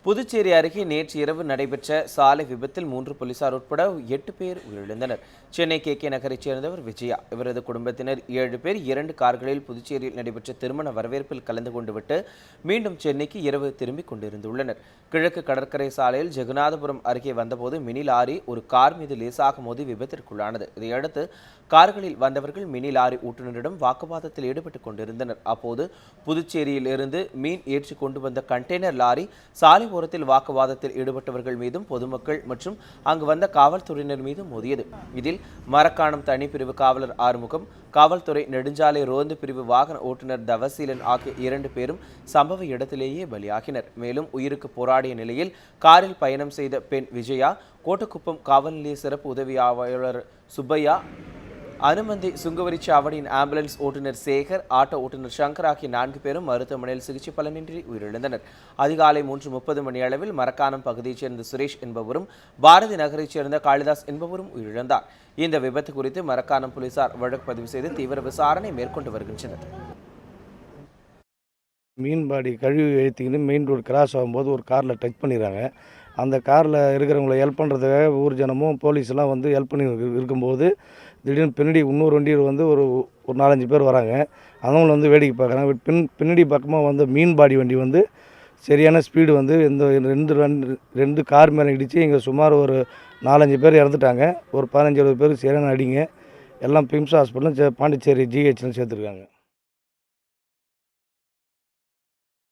புதுச்சேரி அருகே நேற்று இரவு நடைபெற்ற சாலை விபத்தில் 3 போலீசார் உட்பட 8 பேர் உயிரிழந்தனர். சென்னை கே நகரைச் சேர்ந்தவர் விஜயா. இவரது குடும்பத்தினர் 7 பேர் 2 கார்களில் புதுச்சேரியில் நடைபெற்ற திருமண வரவேற்பில் கலந்து கொண்டுவிட்டு மீண்டும் சென்னைக்கு இரவு திரும்பிக் கொண்டிருந்துள்ளனர். கிழக்கு கடற்கரை சாலையில் ஜெகநாதபுரம் அருகே வந்தபோது மினி லாரி ஒரு கார் மீது லேசாக மோதி விபத்திற்குள்ளானது. இதையடுத்து கார்களில் வந்தவர்கள் மினி லாரி ஓட்டுநரிடம் வாக்குவாதத்தில் ஈடுபட்டுக் கொண்டிருந்தனர். அப்போது புதுச்சேரியில் இருந்து மீன் ஏற்றி கொண்டு வந்த கண்டெய்னர் லாரி சாலை ஓரத்தில் வாக்குவாதத்தில் ஈடுபட்டவர்கள் மீதும் பொதுமக்கள் மற்றும் அங்கு வந்த காவல்துறையினர் மீதும் மோதியது. இதில் மரக்காணம் தனிப்பிரிவு காவலர் ஆறுமுகம், காவல்துறை நெடுஞ்சாலை ரோந்து பிரிவு வாகன ஓட்டுநர் தவசீலன் ஆகிய 2 பேரும் சம்பவ இடத்திலேயே பலியாகினர். மேலும் உயிருக்கு போராடிய நிலையில் காரில் பயணம் செய்த பெண் விஜயா, கோட்டக்குப்பம் காவல் நிலைய சிறப்பு உதவி ஆய்வாளர் சுப்பையா, அனுமந்தி சுங்கவரிச்சாவடியின் ஆம்புலன்ஸ் ஓட்டுநர் சேகர், ஆட்டோ ஓட்டுநர் சங்கர் ஆகிய 4 பேரும் மருத்துவமனையில் சிகிச்சை பலனின்றி உயிரிழந்தனர். அதிகாலை 3:30 மணி அளவில் மரக்காணம் பகுதியைச் சேர்ந்த சுரேஷ் என்பவரும், பாரதி நகரைச் சேர்ந்த காளிதாஸ் என்பவரும் உயிரிழந்தார். இந்த விபத்து குறித்து மரக்காணம் போலீசார் வழக்கு பதிவு செய்து தீவிர விசாரணை மேற்கொண்டு வருகின்றனர். மீன்பாடி கழிவு ஏற்றிக்கின்னு மெயின் ரோடு கிராஸ் ஆகும்போது ஒரு காரில் டச் பண்ணிடுறாங்க. அந்த காரில் இருக்கிறவங்களை ஹெல்ப் பண்ணுறதுக்காக ஊர் ஜனமும் போலீஸ்லாம் வந்து ஹெல்ப் பண்ணி இருக்கும்போது திடீர்னு பின்னாடி இன்னொரு வண்டியில் வந்து ஒரு 4-5 பேர் வராங்க. அவங்கள வந்து வேடிக்கை பார்க்குறாங்க. பின்னாடி பக்கமாக வந்து மீன்பாடி வண்டி வந்து சரியான ஸ்பீடு வந்து இந்த ரெண்டு கார் மேலே இடித்து இங்கே சுமார் ஒரு 4-5 பேர் இறந்துட்டாங்க. ஒரு 15-20 பேர் சரியான அடிங்க. எல்லாம் பிம்ஸ் ஹாஸ்பிட்டலும் பாண்டிச்சேரி ஜிஹெச்னு சேர்த்துருக்காங்க.